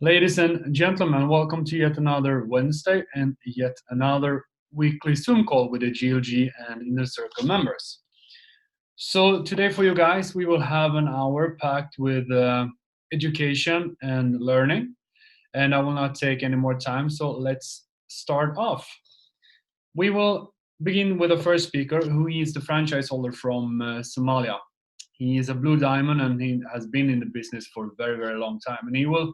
Ladies and gentlemen, welcome to yet another Wednesday and yet another weekly Zoom call with the GLG and Inner Circle members. So today for you guys, we will have an hour packed with education and learning, and I will not take any more time, so let's start off. We will begin with the first speaker, who is the franchise holder from Somalia. He is a blue diamond and he has been in the business for a very, very long time, and he will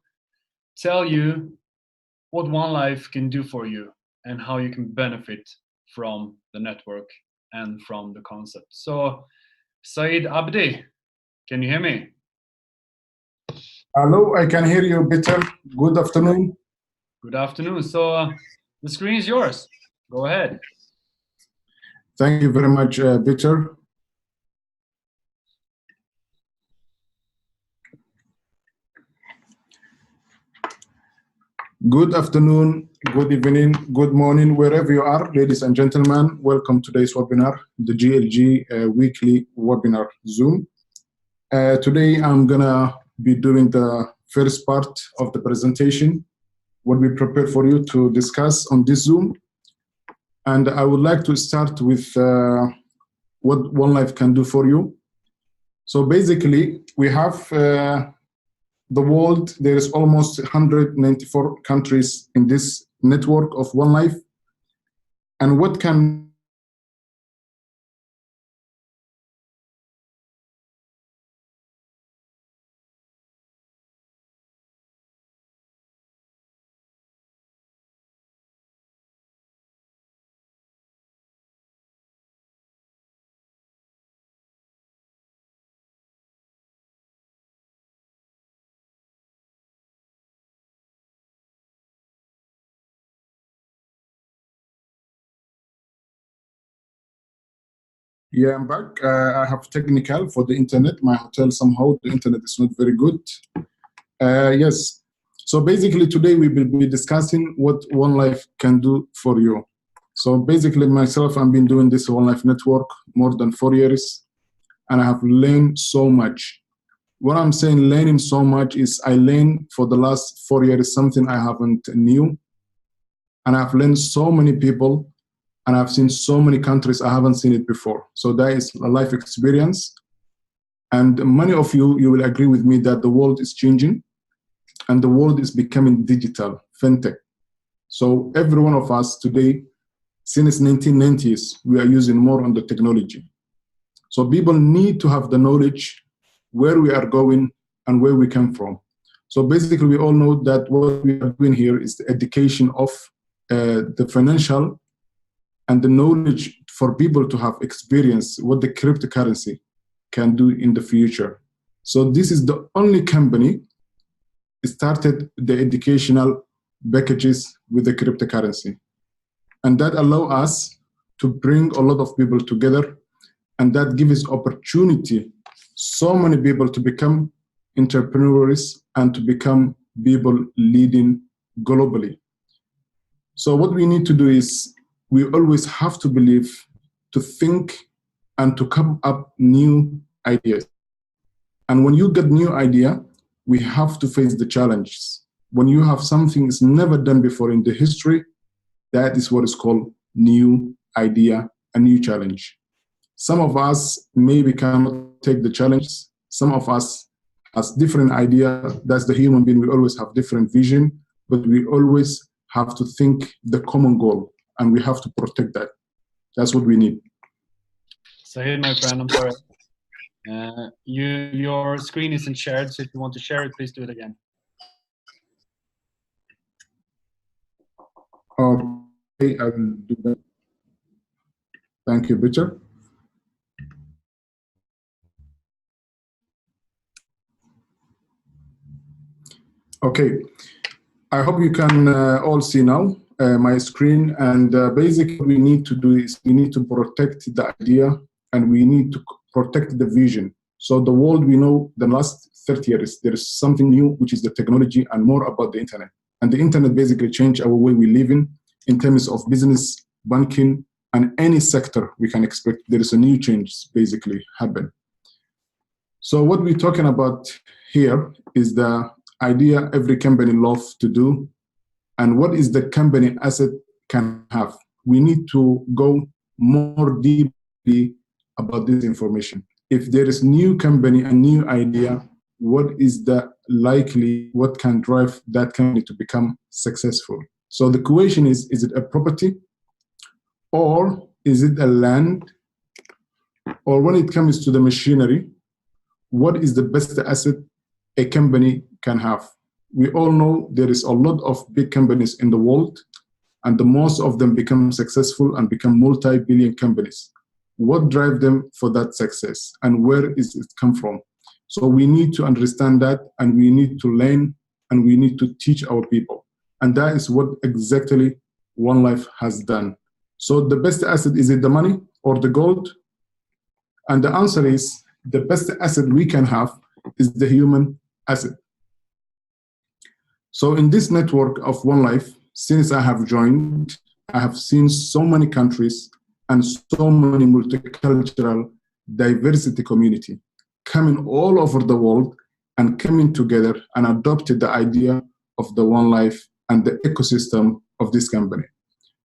tell you what OneLife can do for you and how you can benefit from the network and from the concept. So, Sayid Abdi, can you hear me? Hello, I can hear you better. Good afternoon. Good afternoon. So, the screen is yours. Go ahead. Thank you very much, Peter. Good afternoon, good evening, good morning, wherever you are, ladies and gentlemen. Welcome to today's webinar, the GLG weekly webinar Zoom. Today, I'm gonna be doing the first part of the presentation, what we prepared for you to discuss on this Zoom. And I would like to start with what OneLife can do for you. So basically, we have the world. There is almost 194 countries in this network of OneLife. And what can Yeah, I'm back. I have technical for the internet. My hotel, somehow, the internet is not very good. Yes. So basically, today we will be discussing what OneLife can do for you. So basically, myself, I've been doing this OneLife network more than 4 years, and I have learned so much. What I'm saying learning so much is I learned for the last 4 years something I haven't knew, and I've learned so many people, and I've seen so many countries I haven't seen it before. So that is a life experience. And many of you will agree with me that the world is changing and the world is becoming digital, fintech. So every one of us today, since 1990s, we are using more on the technology. So people need to have the knowledge where we are going and where we come from. So basically, we all know that what we are doing here is the education of the financial and the knowledge for people to have experience what the cryptocurrency can do in the future. So this is the only company started the educational packages with the cryptocurrency. And that allow us to bring a lot of people together, and that gives opportunity so many people to become entrepreneurs and to become people leading globally. So what we need to do is we always have to believe, to think, and to come up new ideas. And when you get new idea, we have to face the challenges. When you have something that's never done before in the history, that is what is called new idea, a new challenge. Some of us maybe cannot take the challenges. Some of us has different idea. That's the human being. We always have different vision, but we always have to think the common goal, and we have to protect that. That's what we need. Sayid, my friend, I'm sorry. Your screen isn't shared, so if you want to share it, please do it again. Okay, I will do that. Thank you, Peter. Okay, I hope you can all see now my screen. And basically what we need to do is we need to protect the idea and we need to protect the vision. So the world, we know the last 30 years, there is something new, which is the technology and more about the internet. And the internet basically changed our way we live in terms of business, banking, and any sector we can expect. There is a new change basically happen. So what we're talking about here is the idea every company loves to do, and what is the company asset can have. We need to go more deeply about this information. If there is new company, a new idea, what is the likely, what can drive that company to become successful? So the question is it a property, or is it a land? Or when it comes to the machinery, what is the best asset a company can have? We all know there is a lot of big companies in the world, and the most of them become successful and become multi-billion companies. What drives them for that success, and where is it come from? So we need to understand that, and we need to learn, and we need to teach our people. And that is what exactly OneLife has done. So the best asset, is it the money or the gold? And the answer is the best asset we can have is the human asset. So in this network of OneLife, since I have joined, I have seen so many countries and so many multicultural diversity community coming all over the world and coming together and adopted the idea of the OneLife and the ecosystem of this company.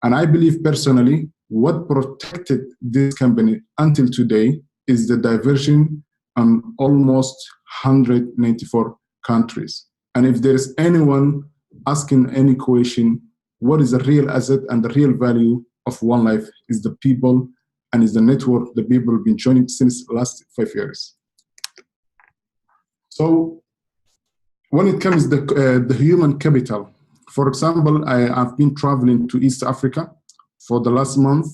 And I believe personally, what protected this company until today is the diversion on almost 194 countries. And if there is anyone asking any question, what is the real asset and the real value of OneLife is the people and is the network the people have been joining since the last 5 years. So when it comes to the human capital, for example, I've been traveling to East Africa for the last month.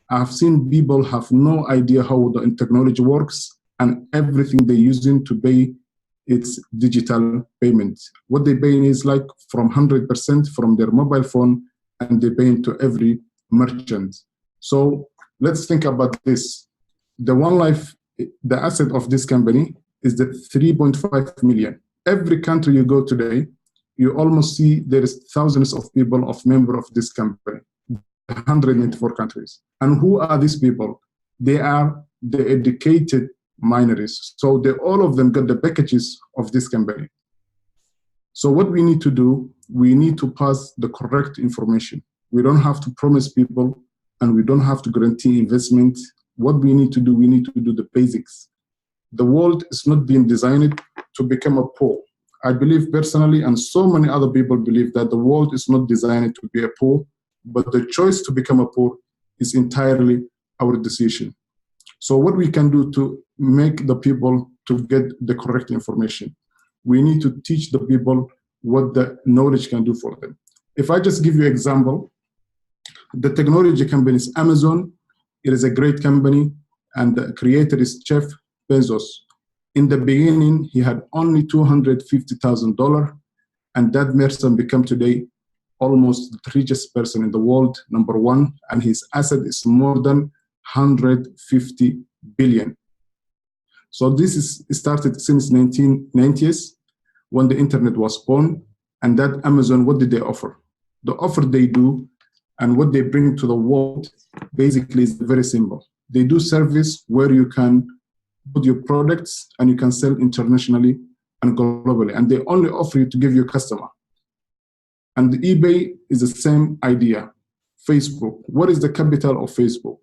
I've seen people have no idea how the technology works, and everything they're using to pay it's digital payment. What they pay is like from 100% from their mobile phone, and they pay to every merchant. So let's think about this. The OneLife, the asset of this company is the 3.5 million. Every country you go today, you almost see there is thousands of people of member of this company, 194 countries. And who are these people? They are the educated minorities. So all of them got the packages of this company. So what we need to do, we need to pass the correct information. We don't have to promise people, and we don't have to guarantee investment. What we need to do, we need to do the basics. The world is not being designed to become a poor. I believe personally, and so many other people believe, that the world is not designed to be a poor, but the choice to become a poor is entirely our decision. So what we can do to make the people to get the correct information, we need to teach the people what the knowledge can do for them. If I just give you an example, the technology companies, Amazon, it is a great company, and the creator is Jeff Bezos. In the beginning, he had only $250,000, and that person became today almost the richest person in the world, number one, and his asset is more than 150 billion. So this is started since 1990s when the internet was born. And that Amazon, what did they offer? The offer they do and what they bring to the world basically is very simple. They do service where you can put your products and you can sell internationally and globally. And they only offer you to give your customer. And the eBay is the same idea. Facebook, what is the capital of Facebook?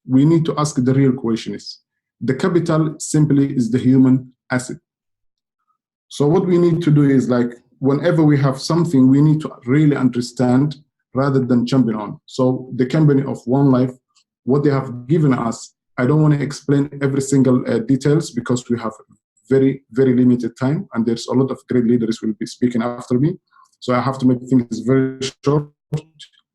We need to ask the real question is, the capital simply is the human asset. So what we need to do is, like, whenever we have something, we need to really understand rather than jumping on. So the company of OneLife, what they have given us, I don't want to explain every single details because we have very, very limited time, and there's a lot of great leaders who will be speaking after me. So I have to make things very short.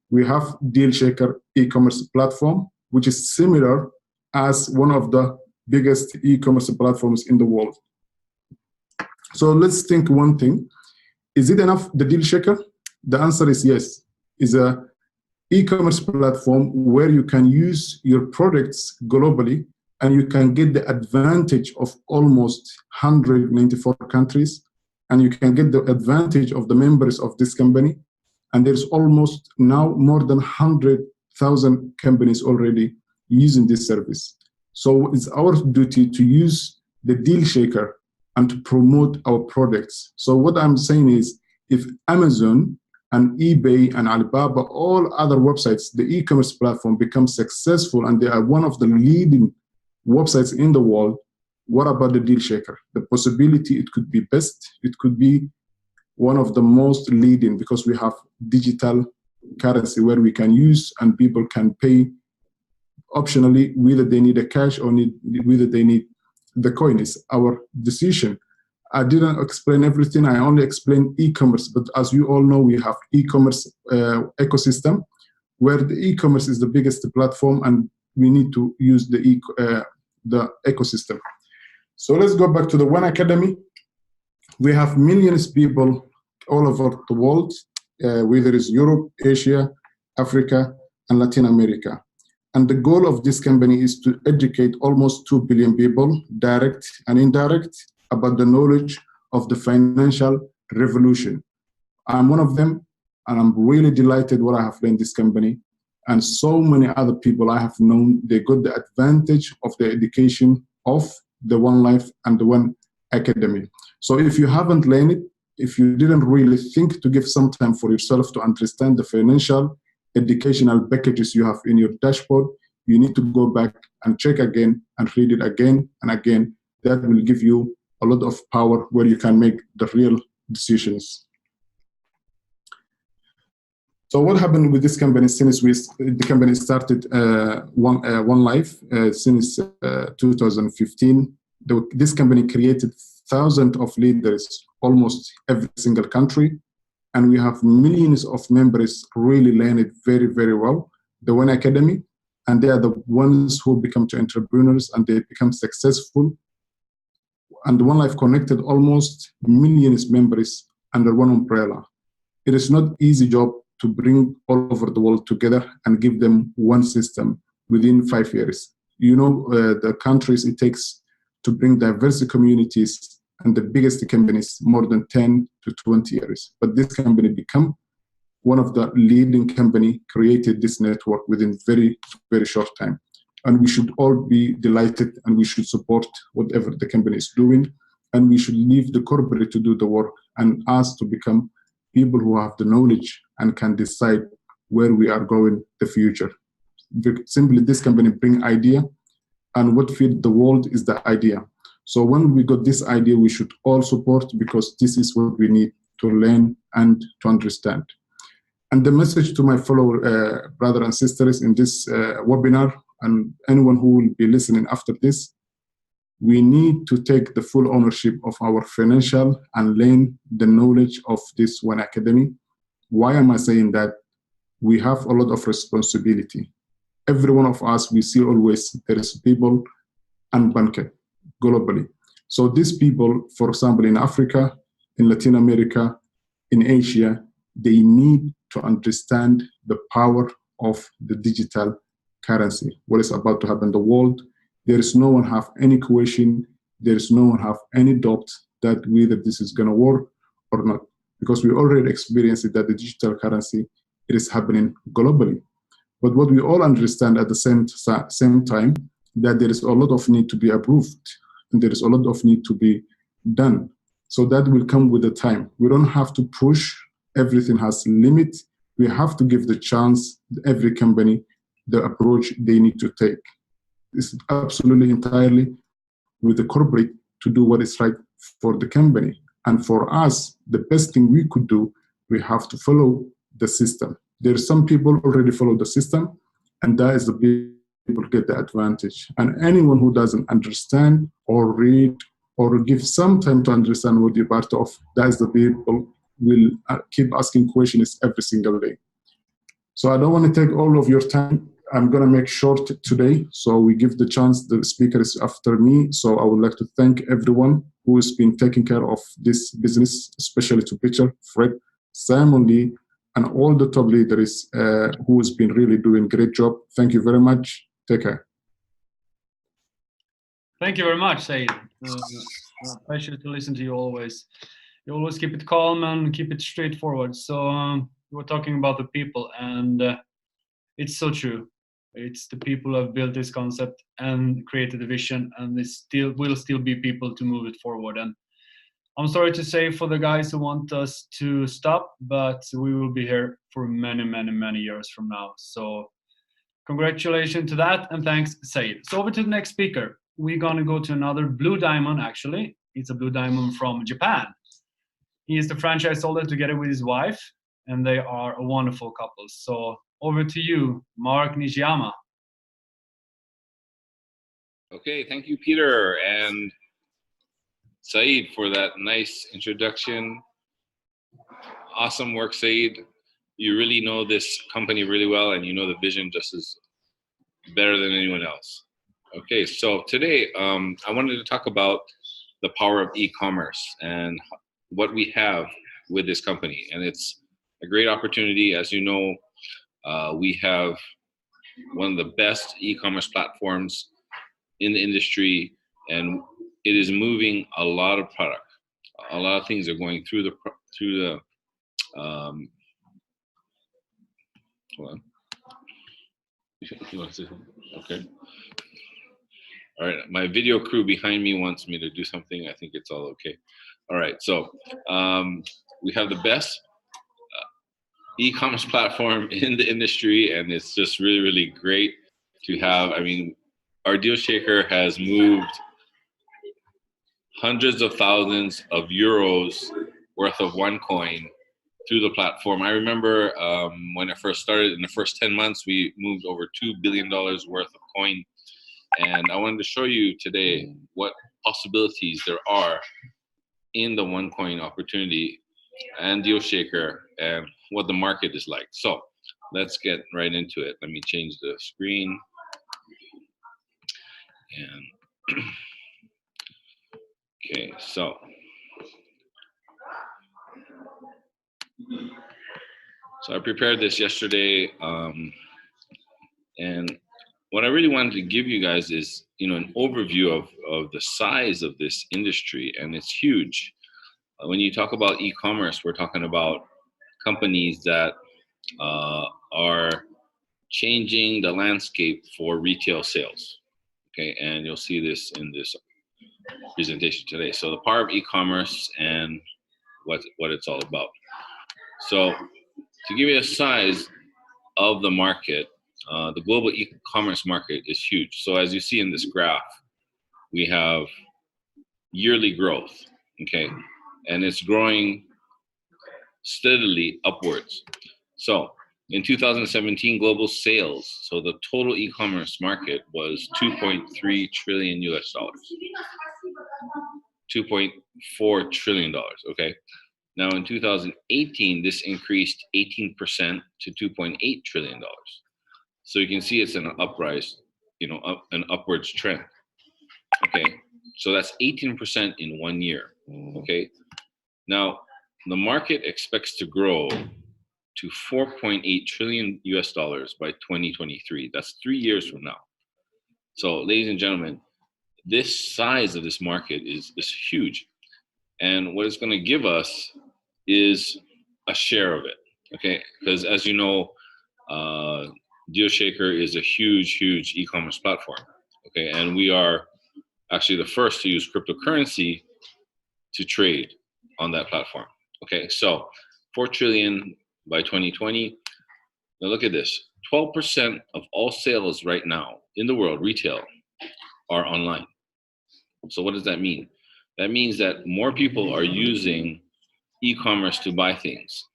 We have DealShaker e-commerce platform, which is similar as one of the biggest e-commerce platforms in the world. So let's think one thing. Is it enough, the DealShaker? The answer is yes. It's an e-commerce platform where you can use your products globally, and you can get the advantage of almost 194 countries, and you can get the advantage of the members of this company. And there's almost now more than 100,000 companies already using this service. So it's our duty to use the DealShaker and to promote our products. So what I'm saying is, if Amazon and eBay and Alibaba, all other websites, the e-commerce platform becomes successful and they are one of the leading websites in the world, what about the DealShaker? The possibility it could be best, it could be one of the most leading, because we have digital currency where we can use and people can pay optionally whether they need a cash or whether they need the coin. Is our decision. I didn't explain everything. I only explained e-commerce, but as you all know, we have e-commerce ecosystem where the e-commerce is the biggest platform, and we need to use the ecosystem. So let's go back to the One Academy. We have millions of people all over the world, whether it's Europe, Asia, Africa, and Latin America. And the goal of this company is to educate almost 2 billion people, direct and indirect, about the knowledge of the financial revolution. I'm one of them, and I'm really delighted what I have learned in this company. And so many other people I have known, they got the advantage of the education of the OneLife and the One Academy. So if you haven't learned it, if you didn't really think to give some time for yourself to understand the financial educational packages you have in your dashboard, you need to go back and check again and read it again and again. That will give you a lot of power where you can make the real decisions. So what happened with this company since the company started OneLife since 2015? This company created thousands of leaders, almost every single country, and we have millions of members really learn it very, very well, the One Academy, and they are the ones who become entrepreneurs and they become successful. And OneLife connected almost millions of members under one umbrella. It is not easy job to bring all over the world together and give them one system within 5 years. You know, the countries it takes to bring diverse communities and the biggest companies more than 10 to 20 years. But this company become one of the leading company, created this network within very, very short time. And we should all be delighted and we should support whatever the company is doing. And we should leave the corporate to do the work and us to become people who have the knowledge and can decide where we are going the future. Simply this company bring idea, and what feed the world is the idea. So when we got this idea, we should all support, because this is what we need to learn and to understand. And the message to my fellow brothers and sisters in this webinar, and anyone who will be listening after this, we need to take the full ownership of our financial and learn the knowledge of this One Academy. Why am I saying that? We have a lot of responsibility. Every one of us, we see always there is people unbanked globally. So these people, for example, in Africa, in Latin America, in Asia, they need to understand the power of the digital currency, what is about to happen in the world. There is no one have any question, there is no one have any doubt that whether this is going to work or not, because we already experienced it, that the digital currency, it is happening globally. But what we all understand at the same time, that there is a lot of need to be approved, and there is a lot of need to be done. So that will come with the time. We don't have to push, everything has limit. We have to give the chance, every company, the approach they need to take. It's absolutely entirely with the corporate to do what is right for the company. And for us, the best thing we could do, we have to follow the system. There are some people already follow the system, and that is the people get the advantage. And anyone who doesn't understand or read or give some time to understand what you're part of, that is the people will keep asking questions every single day. So I don't want to take all of your time. I'm going to make short today, so we give the chance, the speaker is after me. So I would like to thank everyone who has been taking care of this business, especially to Peter, Fred, Simon Lee, and all the top leaders who has been really doing a great job. Thank you very much. Take care. Thank you very much, Sayid. A pleasure to listen to you always. You always keep it calm and keep it straightforward. So we're talking about the people, and it's so true. It's the people who have built this concept and created the vision, and it will still be people to move it forward. And I'm sorry to say for the guys who want us to stop, but we will be here for many, many, many years from now. So congratulations to that, and thanks, Sayid. So over to the next speaker. We're gonna go to another blue diamond, actually. It's a blue diamond from Japan. He is the franchise holder together with his wife, and they are a wonderful couple. So over to you, Mark Nishiyama. Okay, thank you, Peter and Sayid, for that nice introduction. Awesome work, Sayid. You really know this company really well, and you know the vision just as better than anyone else. Okay, so today I wanted to talk about the power of e-commerce and what we have with this company. And it's a great opportunity. As you know, we have one of the best e-commerce platforms in the industry, and it is moving a lot of product. A lot of things are going through the hold on. Okay. All right, my video crew behind me wants me to do something. I think it's all okay. All right, so we have the best e-commerce platform in the industry, and it's just really, really great to have. I mean, our DealShaker has moved hundreds of thousands of euros worth of OneCoin through the platform. I remember when it first started, in the first 10 months, we moved over $2 billion worth of coin. And I wanted to show you today what possibilities there are in the OneCoin opportunity and DealShaker and what the market is like. So let's get right into it. Let me change the screen. And okay, so I prepared this yesterday, and what I really wanted to give you guys is, an overview of the size of this industry, and it's huge. When you talk about e-commerce, we're talking about companies that are changing the landscape for retail sales. Okay, and you'll see this in this presentation today. So the power of e-commerce and what it's all about. So to give you a size of the market, the global e-commerce market is huge. So as you see in this graph, we have yearly growth, okay? And it's growing steadily upwards. So in 2017, global sales, so the total e-commerce market was $2.3 trillion US dollars. $2.4 trillion, okay? Now in 2018, this increased 18% to $2.8 trillion. So you can see it's an uprise, an upwards trend. Okay, so that's 18% in 1 year. Okay, now the market expects to grow to 4.8 trillion US dollars by 2023. That's 3 years from now. So, ladies and gentlemen, this size of this market is huge, and what it's going to give us is a share of it. Okay, because as you know, DealShaker is a huge e-commerce platform. Okay, and we are actually the first to use cryptocurrency to trade on that platform. Okay, so 4 trillion by 2020. Now look at this: 12% of all sales right now in the world, retail, are online. So what does that mean? That means that more people are using e-commerce to buy things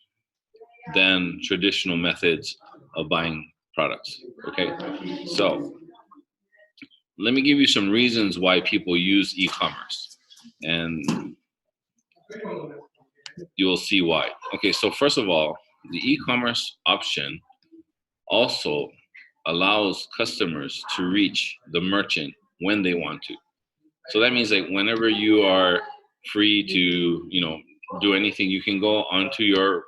than traditional methods of buying products. Okay, so let me give you some reasons why people use e-commerce, and you will see why. Okay, so first of all, the e-commerce option also allows customers to reach the merchant when they want to. So that means that whenever you are free to, do anything, you can go onto your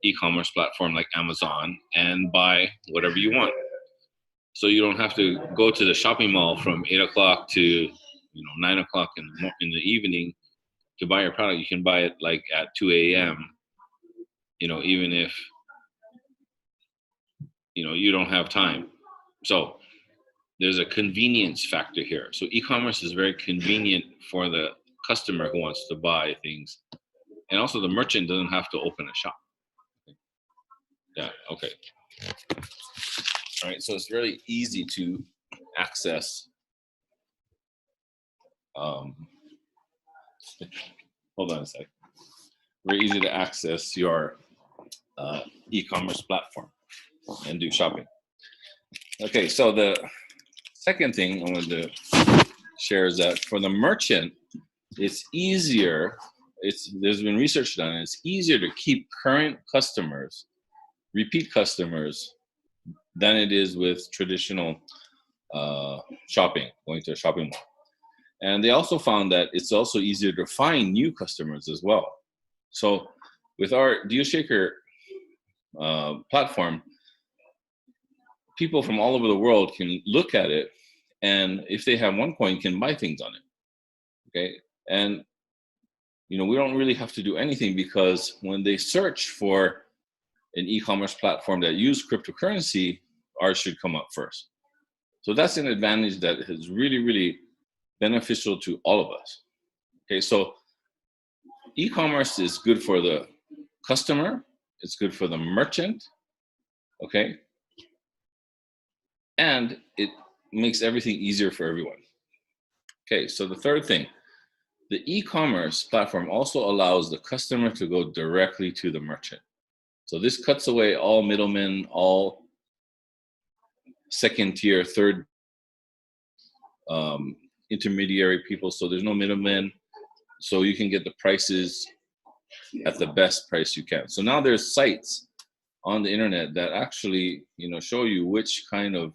e-commerce platform like Amazon and buy whatever you want. So you don't have to go to the shopping mall from 8 o'clock to 9 o'clock in the evening to buy your product. You can buy it like at 2 a.m. Even if you don't have time. So there's a convenience factor here. So e-commerce is very convenient for the customer who wants to buy things, and also the merchant doesn't have to open a shop. Yeah, okay. All right, so it's really easy to access. Hold on a sec. Very easy to access your e-commerce platform and do shopping. Okay, so the second thing I wanted to share is that for the merchant, it's easier. There's been research done. It's easier to keep current customers, repeat customers, than it is with traditional shopping, going to a shopping mall. And they also found that it's also easier to find new customers as well. So with our DealShaker platform, people from all over the world can look at it, and if they have OneCoin, can buy things on it. Okay, and we don't really have to do anything, because when they search for an e-commerce platform that use cryptocurrency, ours should come up first. So that's an advantage that is really, really beneficial to all of us. Okay, so e-commerce is good for the customer, it's good for the merchant, okay, and it makes everything easier for everyone. Okay, so the third thing, the e-commerce platform also allows the customer to go directly to the merchant. So this cuts away all middlemen, all second tier, third intermediary people. So there's no middlemen. So you can get the prices at the best price you can. So now there's sites on the internet that actually, show you which kind of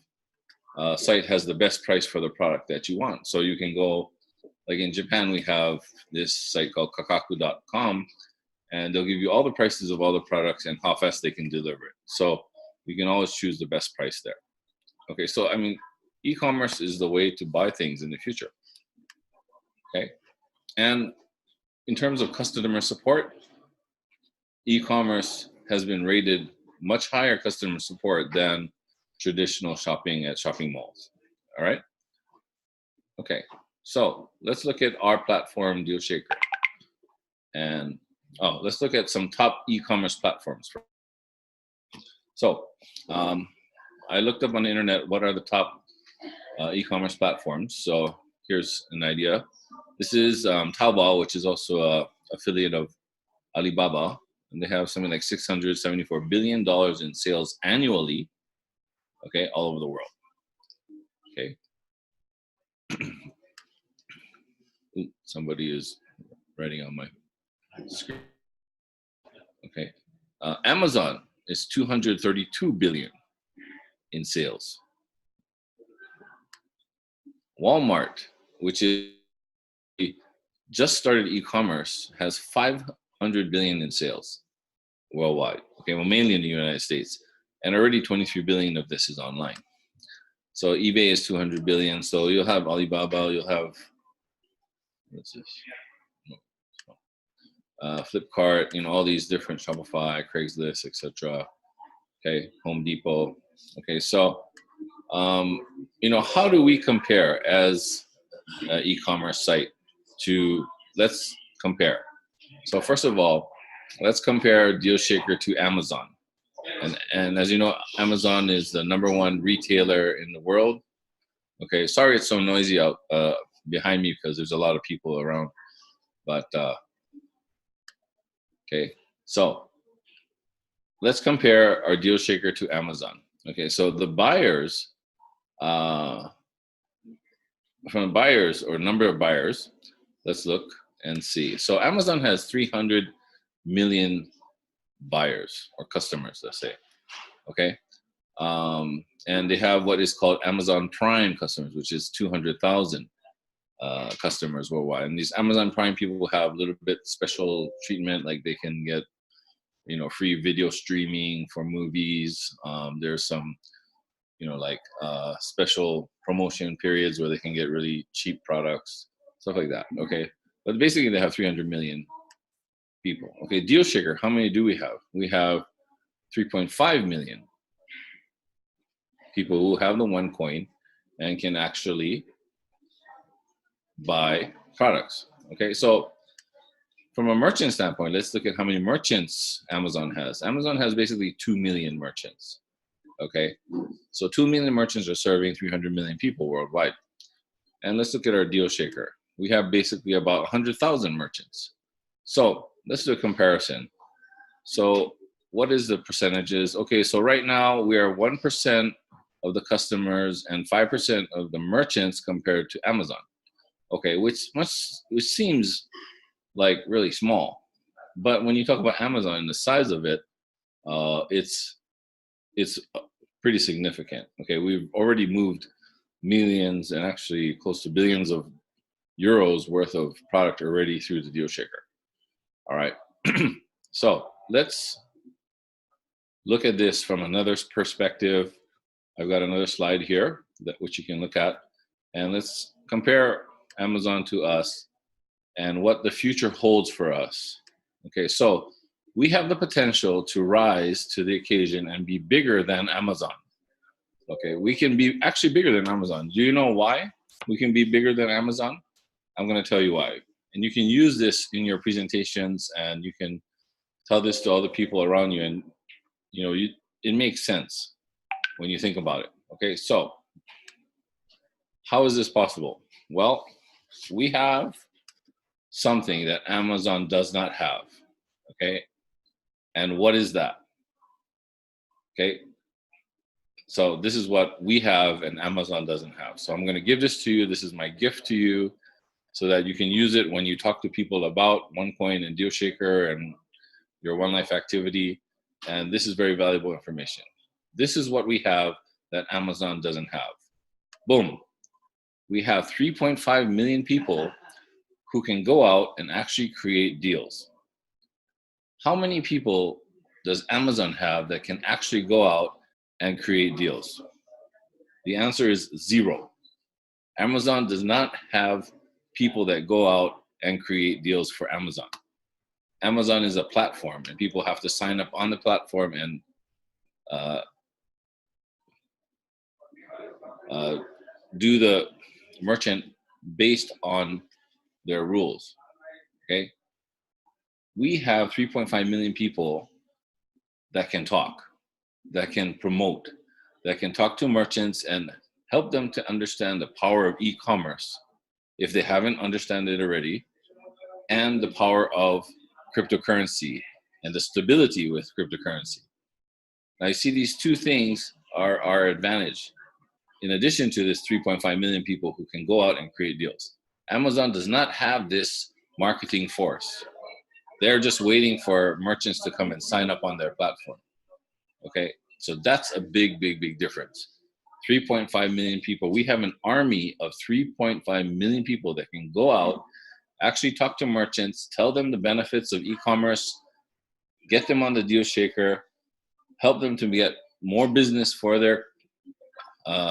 site has the best price for the product that you want. So you can go, like in Japan, we have this site called kakaku.com, and they'll give you all the prices of all the products and how fast they can deliver it. So you can always choose the best price there. Okay, so I mean, e-commerce is the way to buy things in the future. Okay, and in terms of customer support, e-commerce has been rated much higher customer support than traditional shopping at shopping malls. All right. Okay, so let's look at our platform, DealShaker, and let's look at some top e-commerce platforms. So I looked up on the internet what are the top e-commerce platforms. So here's an idea. This is Taobao, which is also an affiliate of Alibaba, and they have something like $674 billion in sales annually. Okay, all over the world. Okay. Somebody is writing on my screen. Okay. Amazon is 232 billion in sales. Walmart, which is just started e-commerce, has 500 billion in sales worldwide. Okay, well, mainly in the United States, and already 23 billion of this is online. So eBay is 200 billion. So you'll have Alibaba, you'll have, what's this? Flipkart, all these different, Shopify, Craigslist, etc. Okay, Home Depot. Okay, so how do we compare as an e-commerce site to? Let's compare. So first of all, let's compare DealShaker to Amazon. And as you know, Amazon is the #1 retailer in the world. Okay, sorry it's so noisy out behind me because there's a lot of people around. But okay, so let's compare our DealShaker to Amazon. Okay, so the buyers, from the buyers or number of buyers, let's look and see. So Amazon has 300 million buyers or customers, let's say. Okay, and they have what is called Amazon Prime customers, which is 200,000 customers worldwide. And these Amazon Prime people have a little bit special treatment, like they can get free video streaming for movies. There's some like special promotion periods where they can get really cheap products, stuff like that. Okay, but basically they have 300 million people. Okay, DealShaker, how many do we have? We have 3.5 million people who have the OneCoin and can actually buy products. Okay, so from a merchant standpoint, let's look at how many merchants Amazon has. Amazon has basically 2 million merchants. Okay, so 2 million merchants are serving 300 million people worldwide. And let's look at our DealShaker. We have basically about 100,000 merchants. So let's do a comparison. So what is the percentages? Okay, so right now we are 1% of the customers and 5% of the merchants compared to Amazon. Okay, which seems like really small. But when you talk about Amazon and the size of it, it's pretty significant. Okay, we've already moved millions and actually close to billions of euros worth of product already through the DealShaker. All right, so let's look at this from another perspective. I've got another slide here which you can look at, and let's compare Amazon to us and what the future holds for us. Okay, so we have the potential to rise to the occasion and be bigger than Amazon. Okay, we can be actually bigger than Amazon. Do you know why we can be bigger than Amazon? I'm going to tell you why. And you can use this in your presentations, and you can tell this to other people around you, and it makes sense when you think about it. Okay, so how is this possible? Well, we have something that Amazon does not have. Okay, and what is that? Okay, so this is what we have and Amazon doesn't have. So I'm going to give this to you. This is my gift to you, so that you can use it when you talk to people about OneCoin and DealShaker and your OneLife activity. And this is very valuable information. This is what we have that Amazon doesn't have. Boom. We have 3.5 million people who can go out and actually create deals. How many people does Amazon have that can actually go out and create deals? The answer is 0. Amazon does not have people that go out and create deals for Amazon. Amazon is a platform, and people have to sign up on the platform and do the merchant based on their rules. Okay, we have 3.5 million people that can talk, that can promote, that can talk to merchants and help them to understand the power of e-commerce if they haven't understand it already, and the power of cryptocurrency and the stability with cryptocurrency. Now you see, these two things are our advantage. In addition to this 3.5 million people who can go out and create deals, Amazon does not have this marketing force. They're just waiting for merchants to come and sign up on their platform. Okay, so that's a big, big, big difference. 3.5 million people. We have an army of 3.5 million people that can go out, actually talk to merchants, tell them the benefits of e-commerce, get them on the DealShaker, help them to get more business for their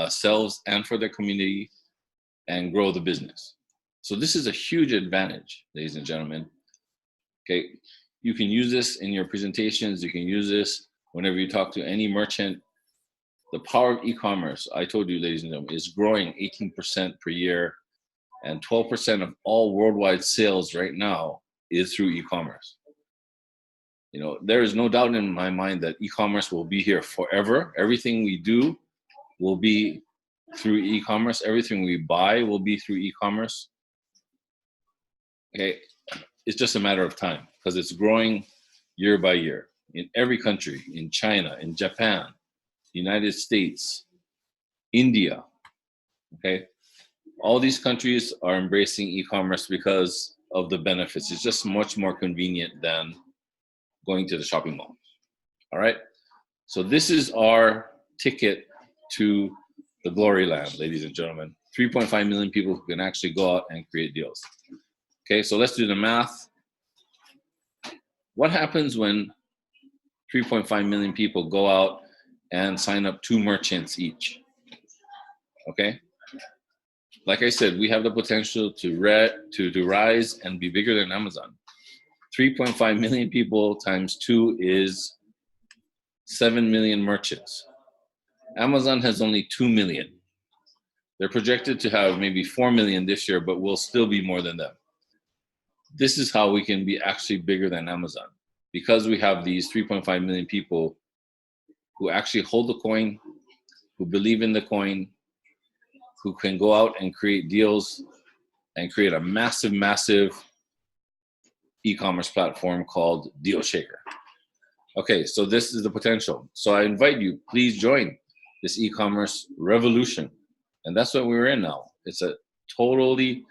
selves and for their community, and grow the business. So this is a huge advantage, ladies and gentlemen. Okay, you can use this in your presentations. You can use this whenever you talk to any merchant. The power of e-commerce, I told you, ladies and gentlemen, is growing 18% per year, and 12% of all worldwide sales right now is through e-commerce. There is no doubt in my mind that e-commerce will be here forever. Everything we do will be through e-commerce. Everything we buy will be through e-commerce. Okay, it's just a matter of time because it's growing year by year in every country, in China, in Japan, United States, India. Okay, all these countries are embracing e-commerce because of the benefits. It's just much more convenient than going to the shopping mall. All right, so this is our ticket to the glory land, ladies and gentlemen. 3.5 million people who can actually go out and create deals. Okay, so let's do the math. What happens when 3.5 million people go out and sign up 2 merchants each? Okay, like I said, we have the potential to rise and be bigger than Amazon. 3.5 million people times 2 is 7 million merchants. Amazon has only 2 million. They're projected to have maybe 4 million this year, but we'll still be more than them. this is how we can be actually bigger than Amazon, because we have these 3.5 million people who actually hold the coin, who believe in the coin, who can go out and create deals and create a massive, massive e-commerce platform called DealShaker. Okay, so this is the potential. So I invite you, please join this e-commerce revolution. And that's what we're in now. It's a totally,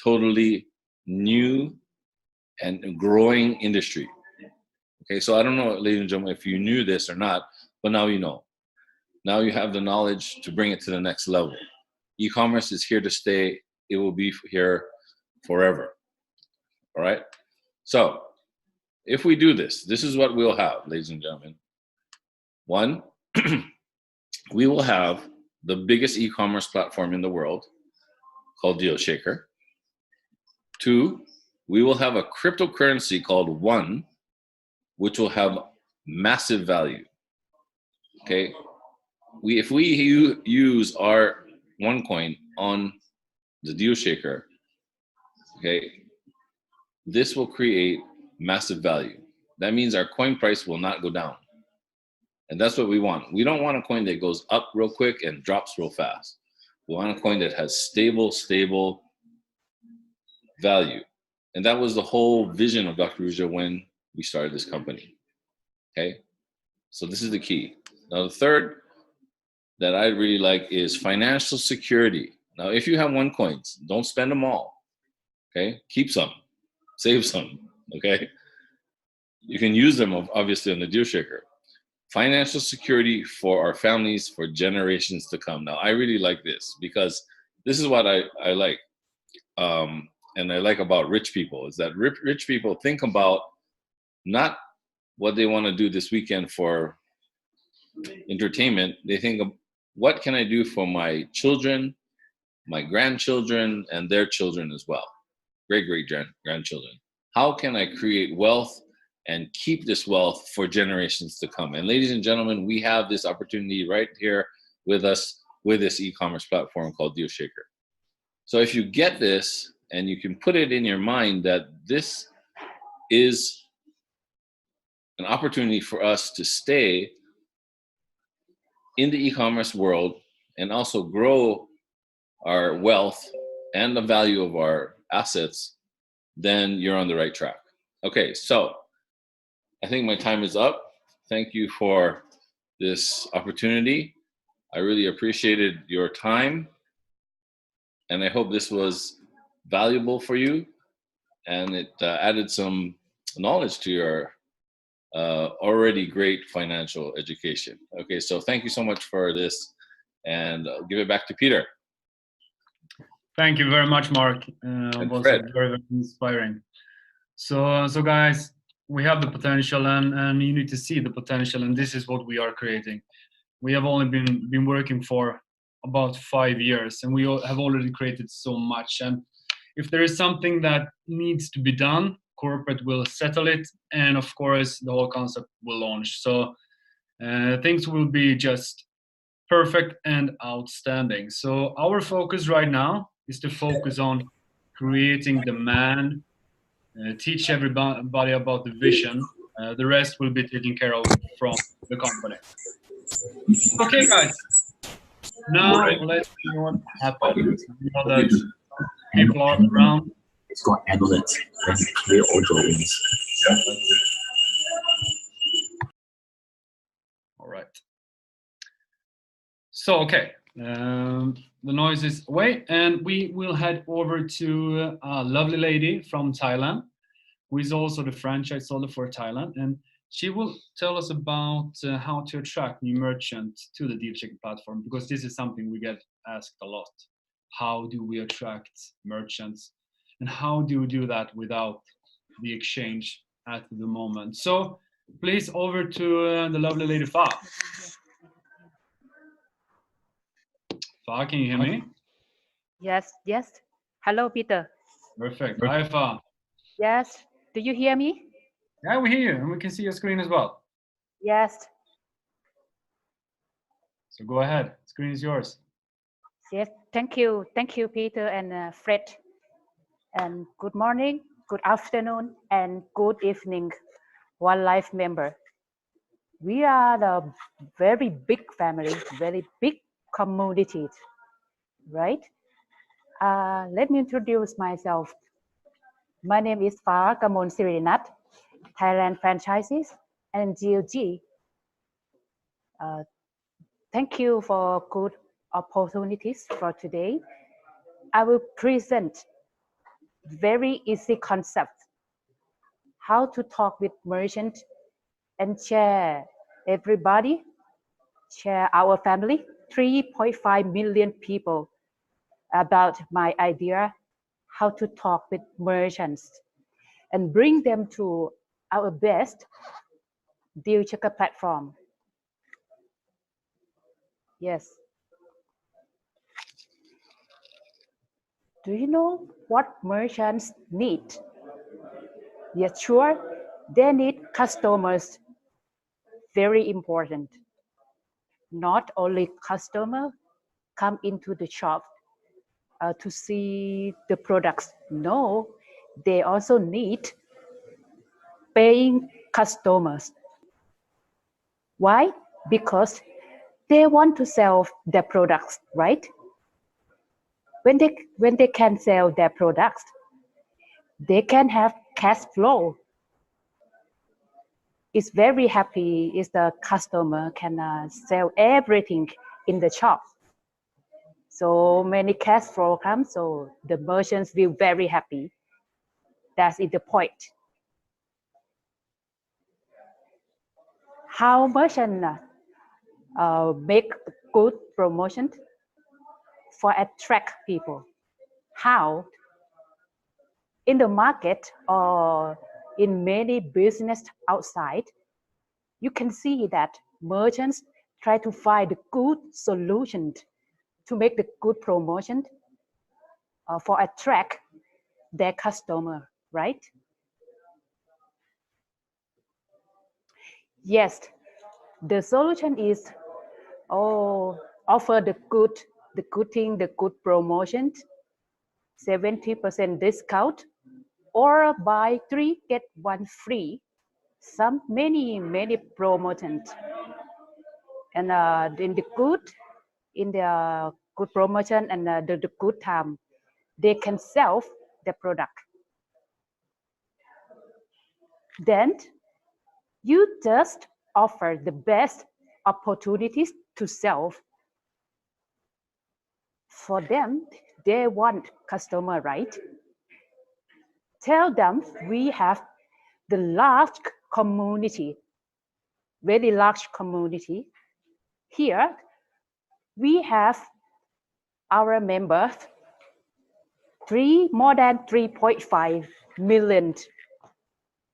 totally new and growing industry. Okay, so I don't know, ladies and gentlemen, if you knew this or not, but now you know. Now you have the knowledge to bring it to the next level. E-commerce is here to stay. It will be here forever. All right? So if we do this, this is what we'll have, ladies and gentlemen. One, we will have the biggest e-commerce platform in the world called DealShaker. Two, we will have a cryptocurrency called One, which will have massive value. Okay, if we use our OneCoin on the DealShaker, okay, this will create massive value. That means our coin price will not go down. And that's what we want. We don't want a coin that goes up real quick and drops real fast. We want a coin that has stable value. And that was the whole vision of Dr. Ruja when we started this company. Okay, so this is the key. Now, the third that I really like is financial security. Now, if you have OneCoins, don't spend them all. Okay, keep some, save some. Okay, you can use them obviously on the DealShaker. Financial security for our families for generations to come. Now, I really like this because this is what I like. And I like about rich people is that rich people think about not what they want to do this weekend for entertainment. They think of what can I do for my children, my grandchildren, and their children as well, great grandchildren. How can I create wealth and keep this wealth for generations to come? And ladies and gentlemen, we have this opportunity right here with us with this e-commerce platform called DealShaker. So if you get this and you can put it in your mind that this is an opportunity for us to stay in the e-commerce world and also grow our wealth and the value of our assets, then you're on the right track. Okay, so I think my time is up. Thank you for this opportunity. I really appreciated your time, and I hope this was valuable for you, and it added some knowledge to your already great financial education. Okay, so thank you so much for this, and I'll give it back to Peter. Thank you very much, Mark. It was very, very inspiring. So guys, we have the potential, and you need to see the potential, and this is what we are creating. We have only been working for about 5 years, and we have already created so much. And if there is something that needs to be done, corporate will settle it, and of course the whole concept will launch. So things will be just perfect and outstanding. So our focus right now is to focus on creating demand, teach everybody about the vision. The rest will be taken care of from the company. Okay, guys. Now let's see what happens. You know that people are around. It's got analyt and clear all drawings. All right. So, okay. The noise is away, and we will head over to a lovely lady from Thailand, who is also the franchise holder for Thailand, and she will tell us about how to attract new merchants to the DealShaker platform, because this is something we get asked a lot. How do we attract merchants, and how do we do that without the exchange at the moment? So please, over to the lovely lady Fa. Fa, can you hear me? Yes. Hello, Peter. Perfect. Hi, Fa. Yes. Do you hear me? Yeah, we hear you, and we can see your screen as well. Yes. So go ahead. Screen is yours. Yes. Thank you, Peter and Fred. And good morning, good afternoon, and good evening, OneLife member. We are the very big family, very big community, right? Let me introduce myself. My name is Phá Kamon Sirinat, Thailand Franchises and GLG. Thank you for good opportunities for today. I will present very easy concept, how to talk with merchant and share everybody, share our family, 3.5 million people about my idea, how to talk with merchants and bring them to our best DealShaker platform. Yes. Do you know what merchants need? Yes, sure. They need customers. Very important. Not only customer come into the shop to see the products. No, they also need paying customers. Why? Because they want to sell their products, right? When they can sell their products, they can have cash flow. It's very happy if the customer can sell everything in the shop. So many cash flow comes, so the merchants will very happy. That's the point. How merchants make good promotion for attract people? How? In the market or in many business outside, you can see that merchants try to find a good solution to make the good promotion for attract their customer, right? Yes, the solution is offer the good thing, the good promotion, 70% discount, or buy 3 get 1 free. Some many promotions, and in the good promotion and the good time, they can sell the product. Then you just offer the best opportunities to sell. For them, they want customer, right? Tell them we have the large community, very large community. Here, we have our members, more than 3.5 million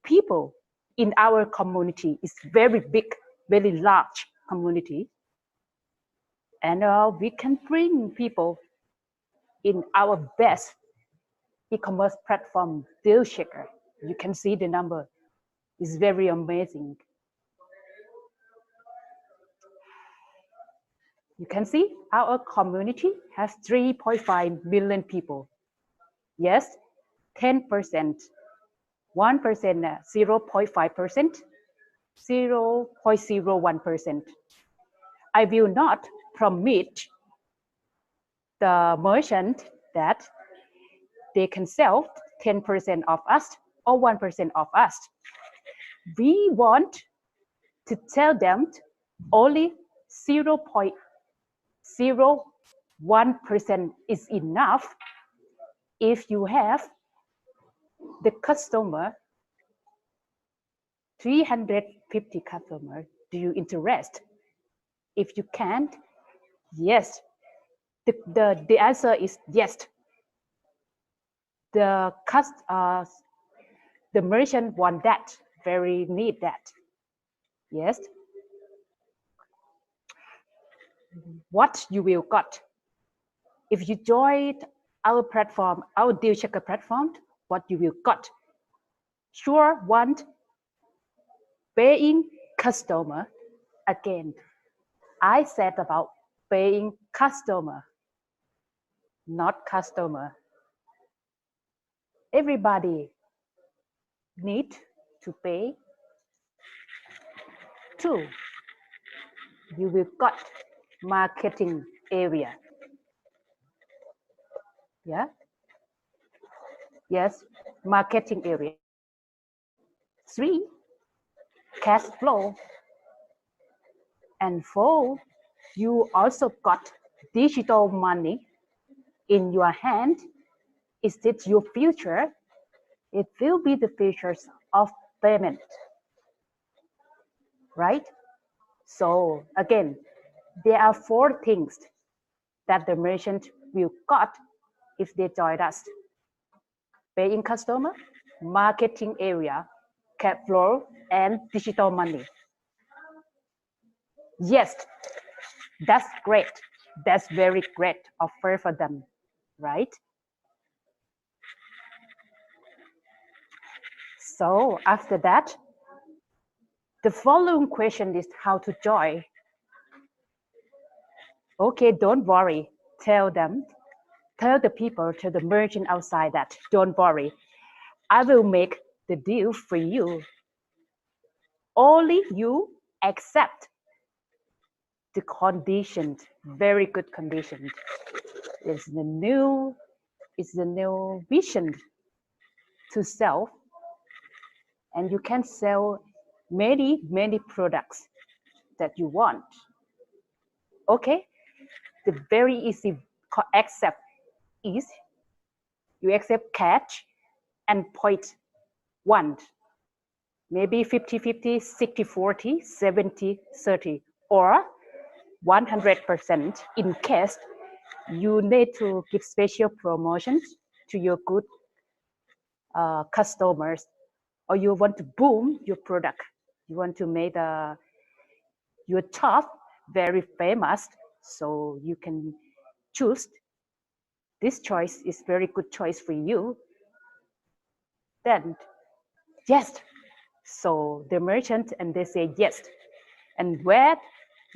people in our community. It's very big, very large community. And we can bring people in our best e-commerce platform, DealShaker. You can see the number. It's very amazing. You can see our community has 3.5 million people. Yes, 10%, 1%, 0.5%, 0.01%. I will not permit the merchant that they can sell 10% of us or 1% of us. We want to tell them only 0.01% is enough. If you have the customer, 350 customers, do you interest? If you can't, yes. The answer is yes. The merchant want that, very need that. Yes. What you will got if you join our platform, our DealShaker platform, what you will got? Sure, want paying customer. Again, I said about paying customer, not customer. Everybody need to pay. 2, you will got marketing area. Yeah. Yes, marketing area. 3, cash flow. And 4, you also got digital money in your hand. Is it your future? It will be the features of payment, right? So again, there are 4 things that the merchant will got if they join us. Paying customer, marketing area, cash flow, and digital money. Yes, that's great. That's very great offer for them, right? So after that, the following question is how to join. Okay, don't worry. Tell them, tell the people, tell the merchant outside that don't worry. I will make the deal for you. Only you accept the conditions, very good conditions. It's the new vision to sell, and you can sell many products that you want. Okay, the very easy accept is you accept cash and point one, maybe 50-50, 60-40, 70-30, or 100% in case you need to give special promotions to your good customers, or you want to boom your product, you want to make your shop very famous, so you can choose this choice is very good choice for you. Then yes, so the merchant and they say yes, and where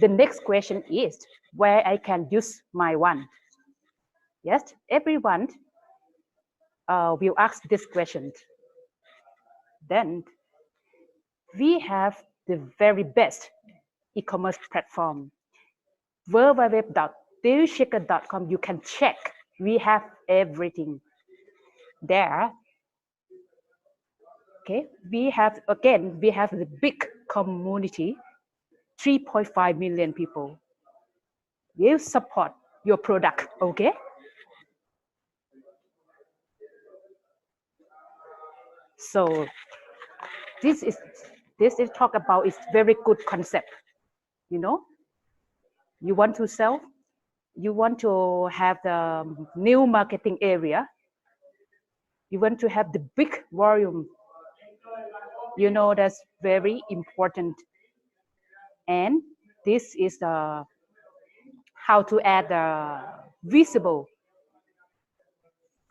the next question is where I can use my one. Yes, everyone will ask this question. Then we have the very best e-commerce platform, www.DealShaker.com. You can check. We have everything there. Okay, we have the big community, 3.5 million people will support your product. Okay. So this is talk about is very good concept. You know, you want to sell, you want to have the new marketing area, you want to have the big volume. You know, that's very important. And this is the how to add the visible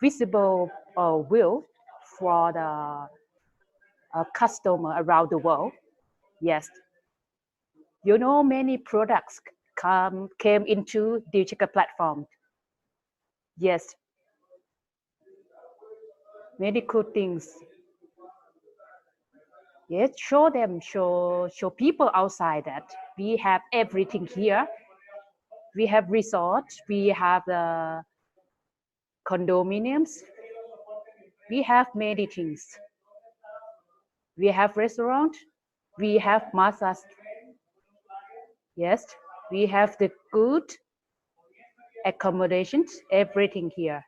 will for the customer around the world. Yes, you know, many products came into DealShaker platform. Yes, many cool things. Yes, show them, show people outside that we have everything here. We have resorts, we have the condominiums, we have many things. We have restaurant, we have massage. Yes, we have the good accommodations, everything here.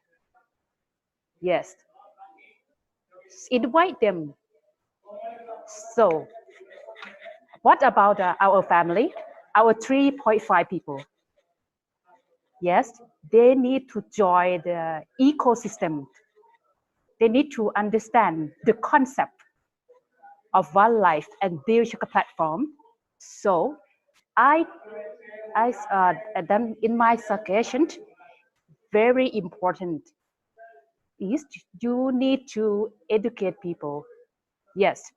Yes, invite them. So what about our family, our 3.5 people? Yes, they need to join the ecosystem. They need to understand the concept of OneLife and DealShaker platform. So I then in my suggestion, very important is you need to educate people. Yes,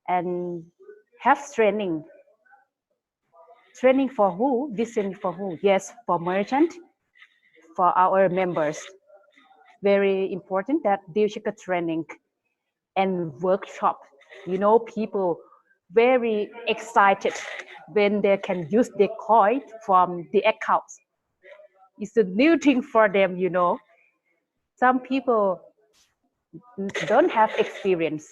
and have training. Training for who? Listening for who? Yes, for merchant, for our members. Very important that DealShaker training and workshop. You know, people very excited when they can use the coin from the accounts. It's a new thing for them, you know. Some people don't have experience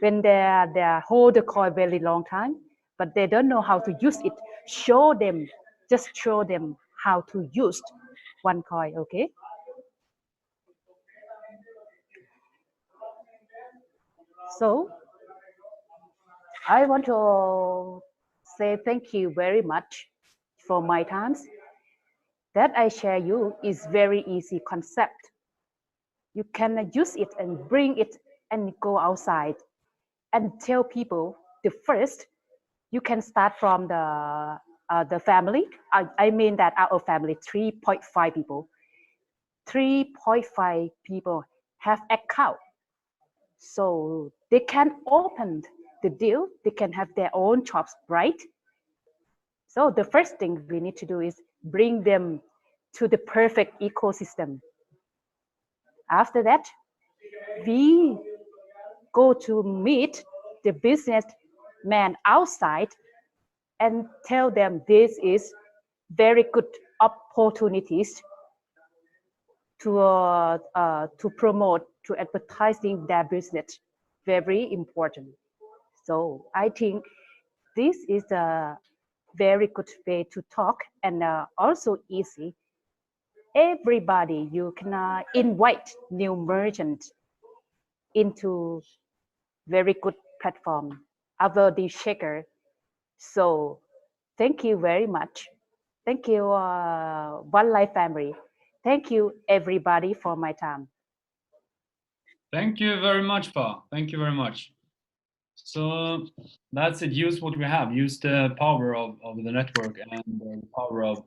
when they hold the coin very long time, but they don't know how to use it. Show them, just show them how to use one coin, okay? So I want to say thank you very much for my times. That I share you is very easy concept. You can use it and bring it and go outside and tell people the first. You can start from the family. I mean that our family 3.5 people. 3.5 people have account, so they can open the deal. They can have their own shops, right? So the first thing we need to do is bring them to the perfect ecosystem. After that, we go to meet the businessman outside and tell them this is very good opportunities to promote, to advertising their business. Very important. So I think this is a very good way to talk, and also easy. Everybody, you can invite new merchants into very good platform, our DealShaker. So thank you very much. Thank you, OneLife family. Thank you, everybody, for my time. Thank you very much, Pa. Thank you very much. So that's it. Use what we have. Use the power of the network and the power of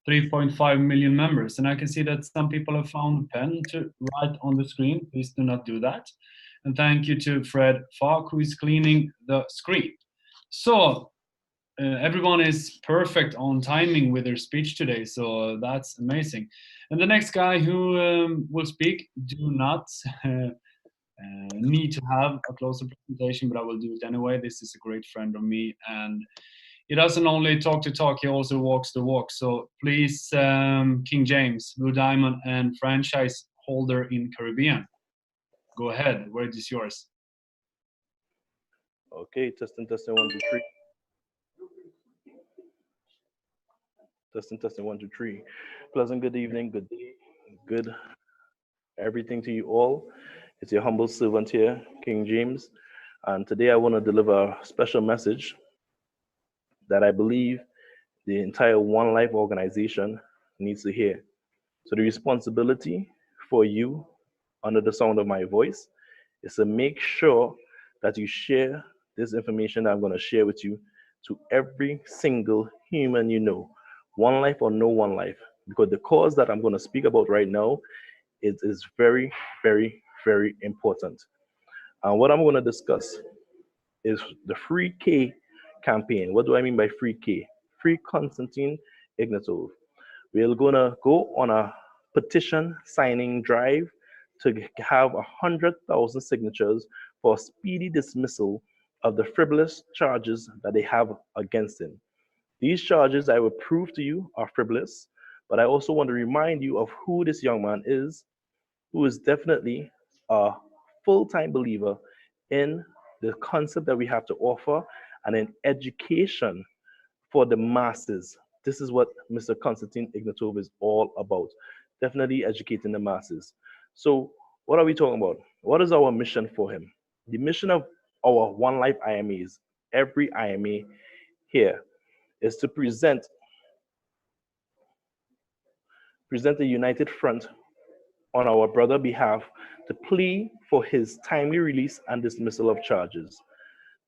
3.5 million members. And I can see that some people have found a pen to write on the screen. Please do not do that. And thank you to Fred Falk, who is cleaning the screen. So everyone is perfect on timing with their speech today. So that's amazing. And the next guy who will speak, do not need to have a closer presentation, but I will do it anyway. This is a great friend of me, and he doesn't only talk the talk, he also walks the walk. So please, King Jayms, Blue Diamond and franchise holder in Caribbean, go ahead. Word is yours. Okay, testing, 1, 2, 3. Testing, 1, 2, 3. Pleasant good evening, good day, good everything to you all. It's your humble servant here, King Jayms. And today I want to deliver a special message that I believe the entire OneLife organization needs to hear. So the responsibility for you under the sound of my voice is to make sure that you share this information that I'm going to share with you to every single human you know, OneLife or no OneLife, because the cause that I'm going to speak about right now is very, very, very important. And what I'm going to discuss is the Free K campaign. What do I mean by Free K? Free Konstantin Ignatov. We're going to go on a petition signing drive to have 100,000 signatures for speedy dismissal of the frivolous charges that they have against him. These charges, I will prove to you, are frivolous, but I also want to remind you of who this young man is, who is definitely a full-time believer in the concept that we have to offer and in education for the masses. This is what Mr. Konstantin Ignatov is all about. Definitely educating the masses. So what are we talking about? What is our mission for him? The mission of our OneLife IMAs, every IMA here, is to present a united front on our brother behalf to plea for his timely release and dismissal of charges.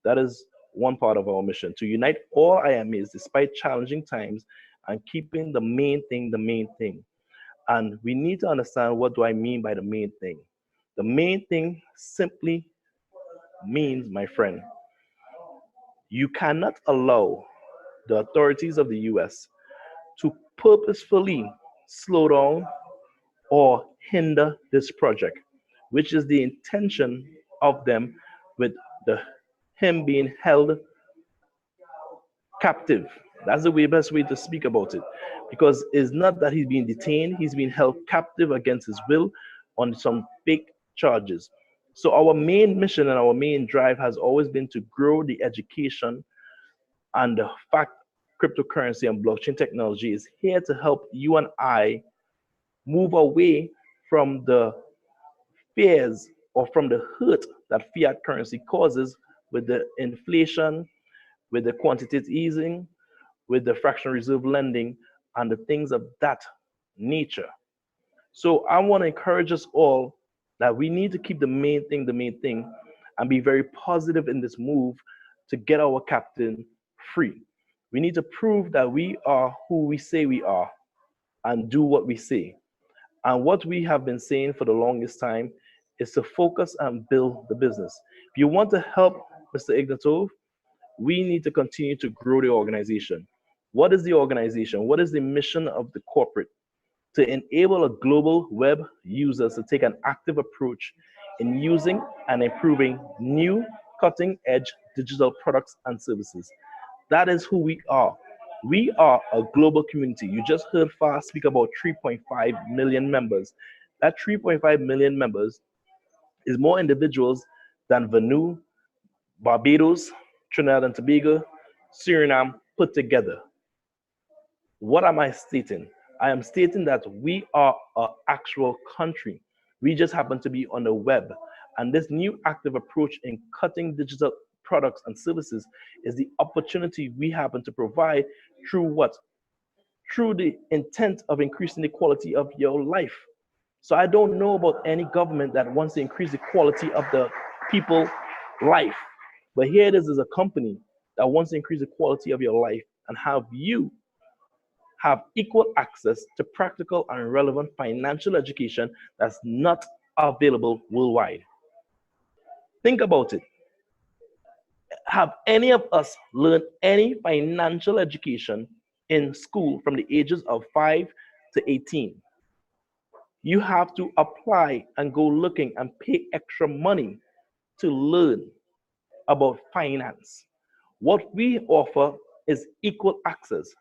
That is one part of our mission, to unite all IMAs despite challenging times and keeping the main thing the main thing. And we need to understand, what do I mean by the main thing? The main thing simply means, my friend, you cannot allow the authorities of the US to purposefully slow down or hinder this project. which is the intention of them with him being held captive. That's the best way to speak about it, because it's not that he's being detained, he's being held captive against his will on some fake charges. So our main mission and our main drive has always been to grow the education, and the fact cryptocurrency and blockchain technology is here to help you and I move away from the fears or from the hurt that fiat currency causes with the inflation, with the quantitative easing, with the fractional reserve lending, and the things of that nature. So I want to encourage us all that we need to keep the main thing, and be very positive in this move to get our captain free. We need to prove that we are who we say we are and do what we say. And what we have been saying for the longest time is to focus and build the business. If you want to help Mr. Ignatov, we need to continue to grow the organization. What is the organization? What is the mission of the corporate? To enable a global web users to take an active approach in using and improving new cutting edge digital products and services. That is who we are. We are a global community. You just heard Fast speak about 3.5 million members. That 3.5 million members is more individuals than Vanuatu, Barbados, Trinidad and Tobago, Suriname put together. What am I stating? I am stating that we are an actual country. We just happen to be on the web. And this new active approach in cutting digital products and services is the opportunity we happen to provide through what? Through the intent of increasing the quality of your life. So I don't know about any government that wants to increase the quality of the people's life. But here it is as a company that wants to increase the quality of your life and have you have equal access to practical and relevant financial education that's not available worldwide. Think about it. Have any of us learned any financial education in school from the ages of 5 to 18? You have to apply and go looking and pay extra money to learn about finance. What we offer is equal access,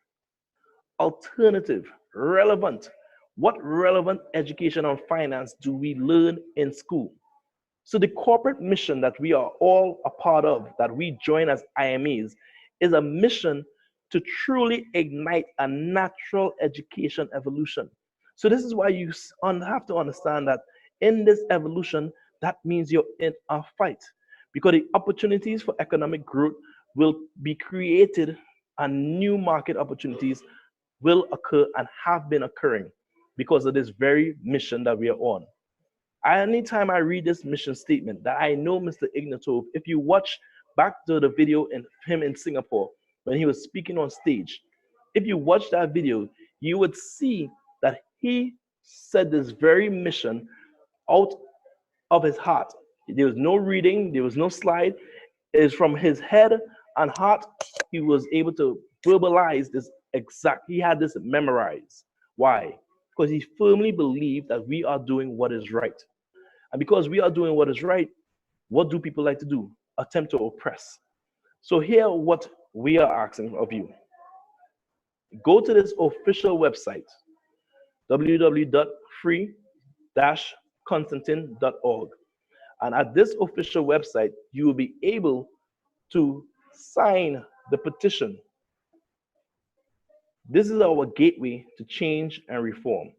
alternative, relevant. What relevant education on finance do we learn in school? So the corporate mission that we are all a part of, that we join as IMEs, is a mission to truly ignite a natural education evolution. So this is why you have to understand that in this evolution, that means you're in a fight, because the opportunities for economic growth will be created and new market opportunities will occur and have been occurring because of this very mission that we are on. Anytime I read this mission statement, that I know Mr. Ignatov, if you watch back to the video in him in Singapore when he was speaking on stage, if you watch that video, you would see that he said this very mission out of his heart. There was no reading, there was no slide. It is from his head and heart. He was able to verbalize this exact, he had this memorized. Why? Because he firmly believed that we are doing what is right. And because we are doing what is right, what do people like to do? Attempt to oppress. So here, what we are asking of you. Go to this official website, www.free-konstantin.org. And at this official website, you will be able to sign the petition. This is our gateway to change and reform.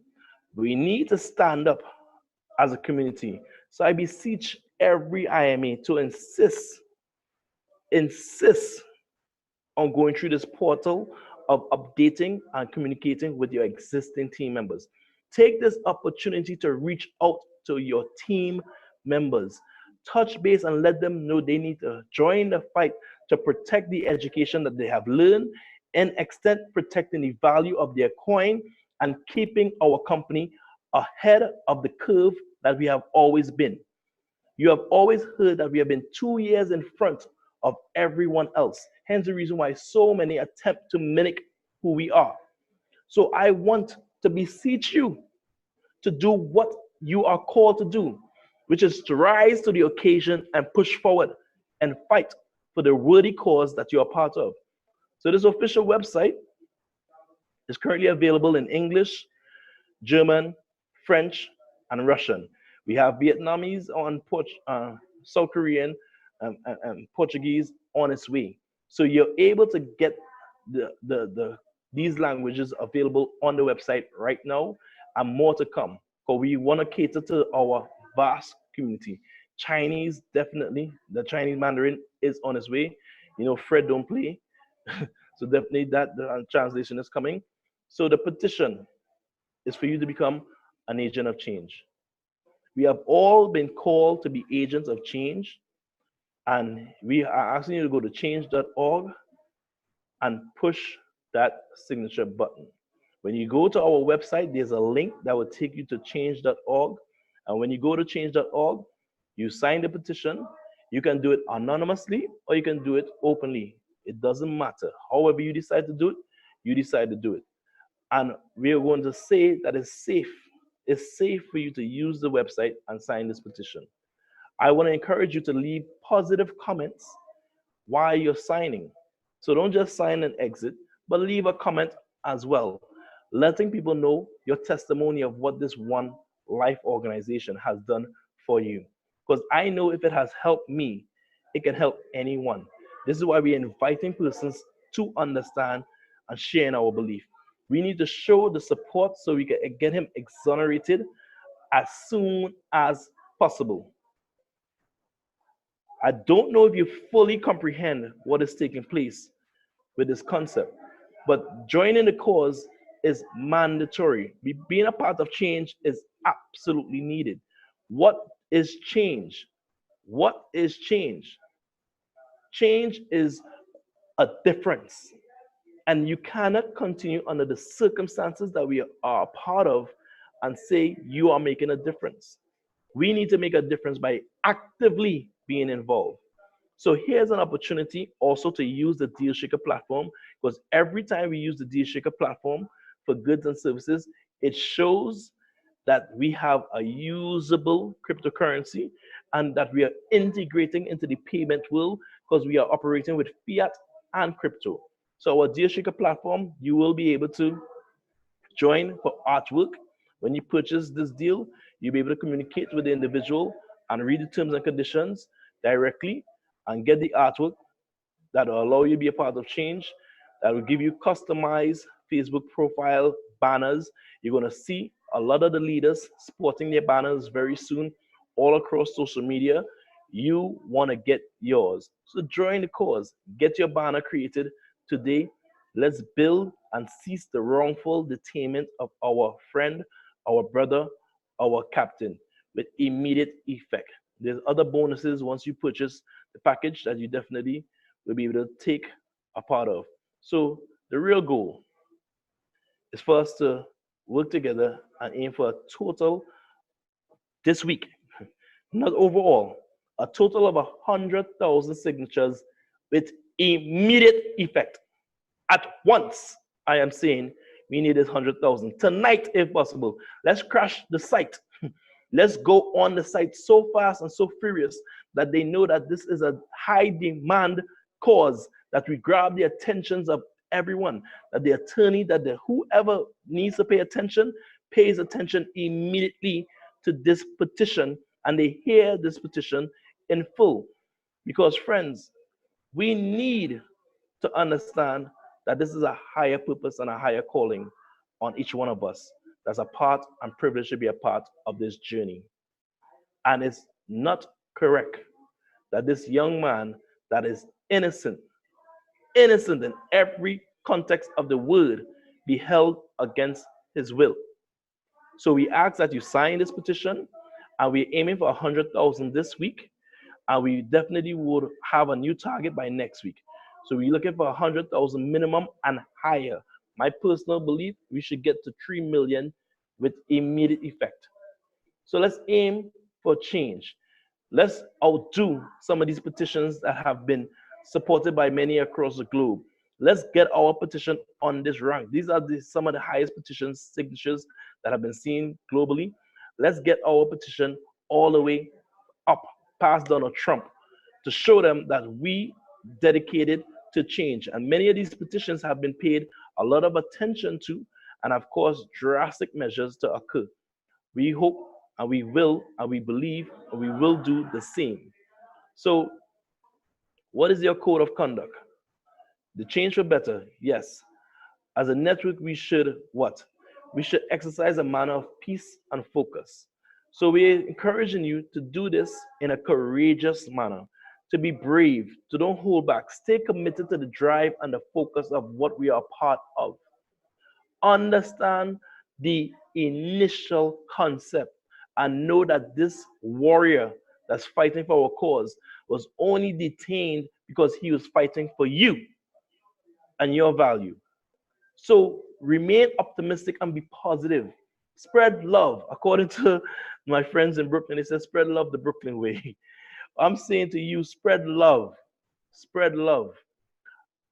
We need to stand up as a community. So I beseech every IMA to insist on going through this portal of updating and communicating with your existing team members. Take this opportunity to reach out to your team members. Touch base and let them know they need to join the fight to protect the education that they have learned, and extent protecting the value of their coin and keeping our company ahead of the curve that we have always been. You have always heard that we have been 2 years in front of everyone else. Hence the reason why so many attempt to mimic who we are. So I want to beseech you to do what you are called to do. which is to rise to the occasion and push forward and fight for the worthy cause that you're a part of. So this official website is currently available in English, German, French, and Russian. We have Vietnamese on South Korean and Portuguese on its way. So you're able to get these languages available on the website right now, and more to come. Because we want to cater to our vast community. Chinese, definitely. The Chinese Mandarin is on its way. You know, Fred don't play. So definitely that the translation is coming. So the petition is for you to become an agent of change. We have all been called to be agents of change, and we are asking you to go to change.org and push that signature button. When you go to our website, there's a link that will take you to change.org. And when you go to change.org, you sign the petition. You can do it anonymously or you can do it openly. It doesn't matter. However you decide to do it, you decide to do it. And we are going to say that it's safe. It's safe for you to use the website and sign this petition. I want to encourage you to leave positive comments while you're signing. So don't just sign and exit, but leave a comment as well, letting people know your testimony of what this OneLife organization has done for you. Because I know if it has helped me, it can help anyone. This is why we're inviting persons to understand and share in our belief. We need to show the support so we can get him exonerated as soon as possible. I don't know if you fully comprehend what is taking place with this concept, but joining the cause is mandatory. Being a part of change is absolutely needed. What is change? What is change? Change is a difference. And you cannot continue under the circumstances that we are a part of and say you are making a difference. We need to make a difference by actively being involved. So here's an opportunity also to use the DealShaker platform, because every time we use the DealShaker platform for goods and services, it shows that we have a usable cryptocurrency and that we are integrating into the payment world because we are operating with fiat and crypto. So our DealShaker platform, you will be able to join for artwork. When you purchase this deal, you'll be able to communicate with the individual and read the terms and conditions directly and get the artwork that will allow you to be a part of change, that will give you customized Facebook profile banners. You're going to see a lot of the leaders sporting their banners very soon all across social media. You want to get yours. So join the cause. Get your banner created today. Let's build and cease the wrongful detainment of our friend, our brother, our captain with immediate effect. There's other bonuses once you purchase the package that you definitely will be able to take a part of. So the real goal is for us to work together and aim for a total this week, not overall, a total of 100,000 signatures with immediate effect. At once, I am saying we need this 100,000 tonight if possible. Let's crash the site. Let's go on the site so fast and so furious that they know that this is a high demand cause, that we grab the attentions of everyone, that the attorney, that whoever needs to pay attention pays attention immediately to this petition, and they hear this petition in full. Because friends, we need to understand that this is a higher purpose and a higher calling on each one of us that's a part and privileged to be a part of this journey. And it's not correct that this young man that is innocent in every context of the word, be held against his will. So we ask that you sign this petition, and we're aiming for 100,000 this week, and we definitely would have a new target by next week. So we're looking for 100,000 minimum and higher. My personal belief, we should get to 3 million with immediate effect. So let's aim for change. Let's outdo some of these petitions that have been supported by many across the globe. Let's get our petition on this rank. These are some of the highest petition signatures that have been seen globally. Let's get our petition all the way up past Donald Trump to show them that we dedicated to change. And many of these petitions have been paid a lot of attention to, and of course, drastic measures to occur. We hope and we will and we believe and we will do the same. So, what is your code of conduct? The change for better, yes. As a network, we should what? We should exercise a manner of peace and focus. So we're encouraging you to do this in a courageous manner, to be brave, to don't hold back, stay committed to the drive and the focus of what we are part of. Understand the initial concept and know that this warrior that's fighting for our cause was only detained because he was fighting for you and your value. So remain optimistic and be positive. Spread love. According to my friends in Brooklyn, they said spread love the Brooklyn way. I'm saying to you, spread love. Spread love.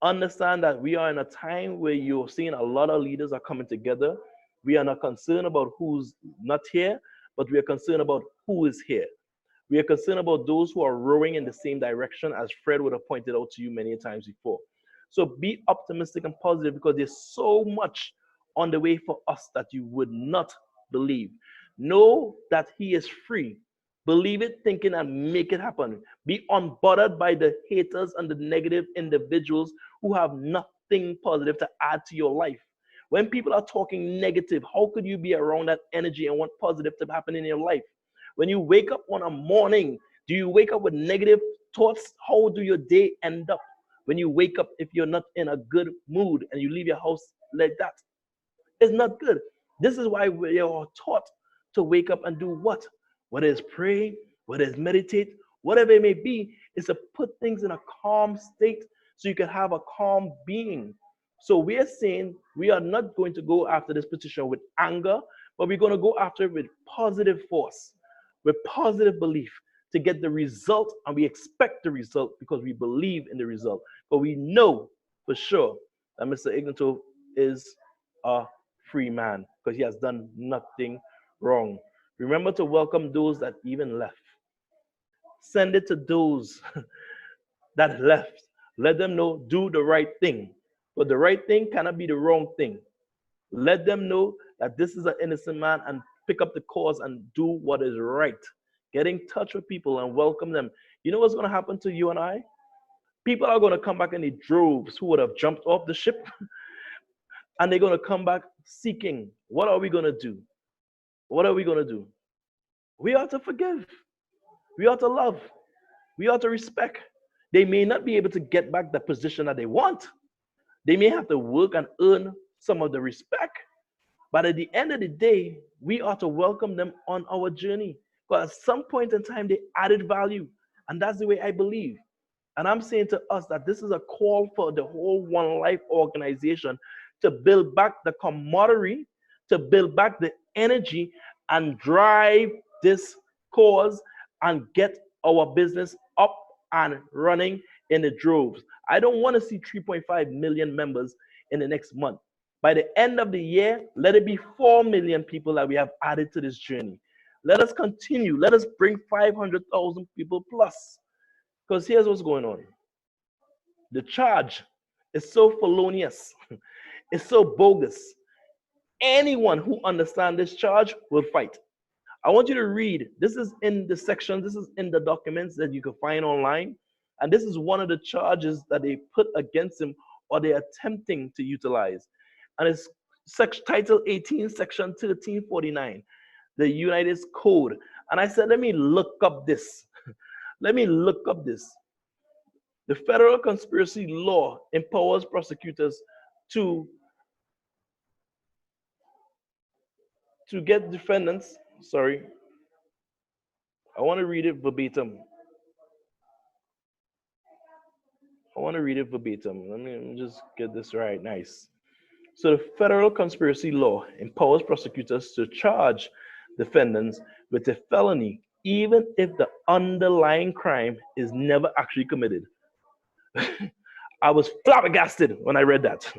Understand that we are in a time where you're seeing a lot of leaders are coming together. We are not concerned about who's not here, but we are concerned about who is here. We are concerned about those who are rowing in the same direction, as Fred would have pointed out to you many times before. So be optimistic and positive, because there's so much on the way for us that you would not believe. Know that he is free. Believe it, think it, and make it happen. Be unbothered by the haters and the negative individuals who have nothing positive to add to your life. When people are talking negative, how could you be around that energy and want positive to happen in your life? When you wake up on a morning, do you wake up with negative thoughts? How do your day end up? When you wake up, if you're not in a good mood and you leave your house like that, it's not good. This is why we are taught to wake up and do what? Whether it's pray, whether it's meditate, whatever it may be, is to put things in a calm state so you can have a calm being. So we are saying we are not going to go after this petition with anger, but we're going to go after it with positive force, with positive belief to get the result, and we expect the result because we believe in the result. But we know for sure that Mr. Ignatov is a free man because he has done nothing wrong. Remember to welcome those that even left. Send it to those that left. Let them know, do the right thing. But the right thing cannot be the wrong thing. Let them know that this is an innocent man and pick up the cause and do what is right. Get in touch with people and welcome them. You know what's going to happen to you and I? People are going to come back in the droves who would have jumped off the ship and they're going to come back seeking. What are we going to do? What are we going to do? We ought to forgive. We ought to love. We ought to respect. They may not be able to get back the position that they want. They may have to work and earn some of the respect. But at the end of the day, we ought to welcome them on our journey. Because at some point in time, they added value. And that's the way I believe. And I'm saying to us that this is a call for the whole OneLife organization to build back the camaraderie, to build back the energy and drive this cause and get our business up and running in the droves. I don't want to see 3.5 million members in the next month. By the end of the year, let it be 4 million people that we have added to this journey. Let us continue. Let us bring 500,000 people plus. Because here's what's going on. The charge is so felonious. It's so bogus. Anyone who understands this charge will fight. I want you to read. This is in the section. This is in the documents that you can find online. And this is one of the charges that they put against him or they're attempting to utilize. And it's Title 18, Section 1349, the United States Code. And I said, let me look up this. Let me look up this. The federal conspiracy law empowers prosecutors to get defendants. Sorry. I want to read it verbatim. Let me just get this right. Nice. So the federal conspiracy law empowers prosecutors to charge defendants with a felony, even if the underlying crime is never actually committed. I was flabbergasted when I read that.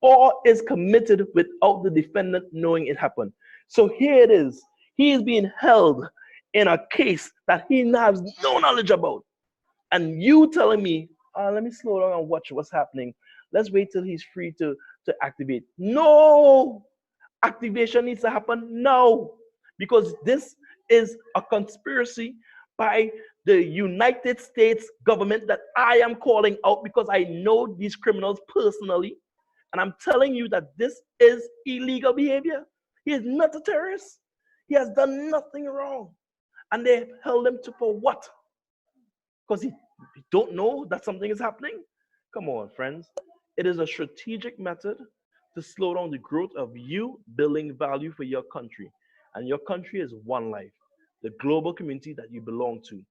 Or is committed without the defendant knowing it happened. So here it is. He is being held in a case that he has no knowledge about. And you telling me, let me slow down and watch what's happening. Let's wait till he's free to activate. No! Activation needs to happen now. Because this is a conspiracy by the United States government that I am calling out because I know these criminals personally. And I'm telling you that this is illegal behavior. He is not a terrorist. He has done nothing wrong. And they held him to for what? Because he don't know that something is happening? Come on, friends. It is a strategic method to slow down the growth of you building value for your country. And your country is OneLife, the global community that you belong to,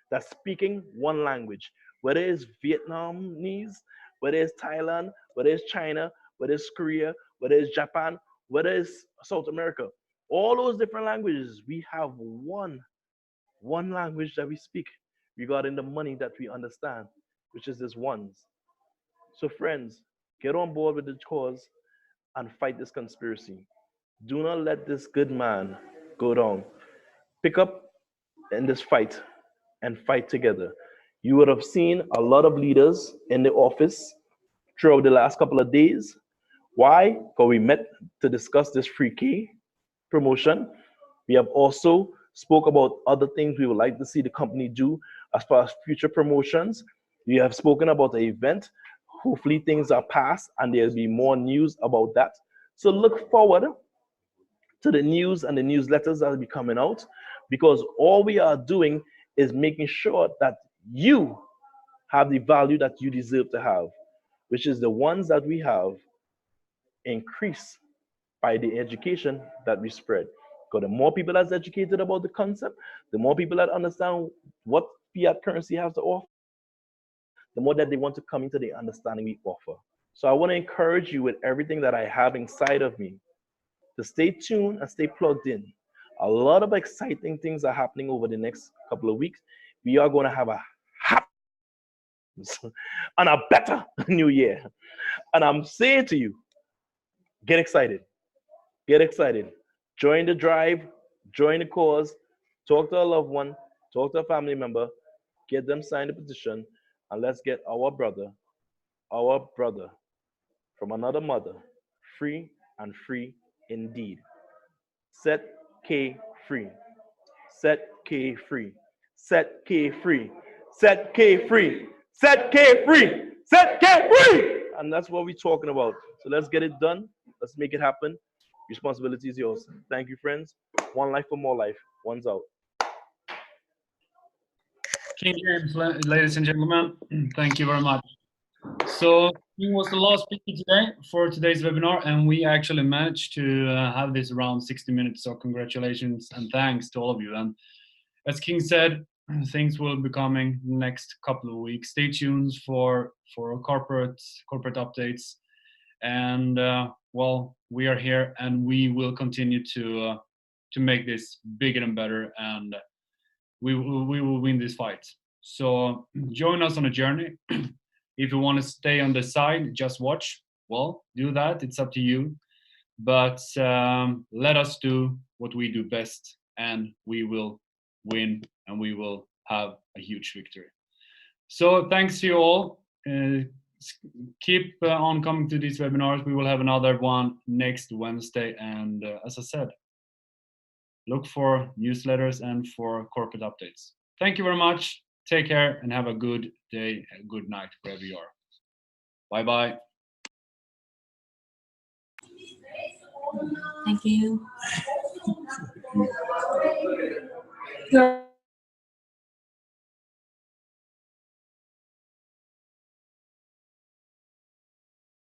that's speaking one language, whether it's Vietnamese, whether it's Thailand, whether it's China, whether it's Korea, whether it's Japan, whether it's South America. All those different languages, we have one language that we speak regarding the money that we understand, which is this ones. So friends, get on board with the cause and fight this conspiracy. Do not let this good man go down. Pick up in this fight and fight together. You would have seen a lot of leaders in the office throughout the last couple of days. Why? Because we met to discuss this free key promotion. We have also spoke about other things we would like to see the company do as far as future promotions. We have spoken about the event. Hopefully things are passed and there'll be more news about that. So look forward to the news and the newsletters that will be coming out, because all we are doing is making sure that you have the value that you deserve to have, which is the ones that we have increased by the education that we spread. Because the more people that's educated about the concept, the more people that understand what fiat currency has to offer, the more that they want to come into the understanding we offer. So I want to encourage you with everything that I have inside of me to stay tuned and stay plugged in. A lot of exciting things are happening over the next couple of weeks. We are going to have a happy and a better new year. And I'm saying to you, get excited. Get excited. Join the drive, join the cause, talk to a loved one, talk to a family member, get them signed the petition, and let's get our brother from another mother, free and free indeed. Set K free. Set K free. Set K free. Set K free. Set K free. Set K free. And that's what we're talking about. So let's get it done. Let's make it happen. Responsibility is yours. Thank you, friends. One life for more life. One's out. King James, ladies and gentlemen, thank you very much. So he was the last speaker today for today's webinar, and we actually managed to have this around 60 minutes. So congratulations and thanks to all of you. And as King said, things will be coming next couple of weeks. Stay tuned for corporate updates. And well, we are here, and we will continue to make this bigger and better, and we will win this fight. So join us on a journey. If you want to stay on the side, just watch. Well, do that. It's up to you. But let us do what we do best, and we will win, and we will have a huge victory. So thanks to you all. Keep on coming to these webinars. We will have another one next Wednesday. And as I said, look for newsletters and for corporate updates. Thank you very much. Take care and have a good day, a good night, wherever you are. Bye-bye. Thank you.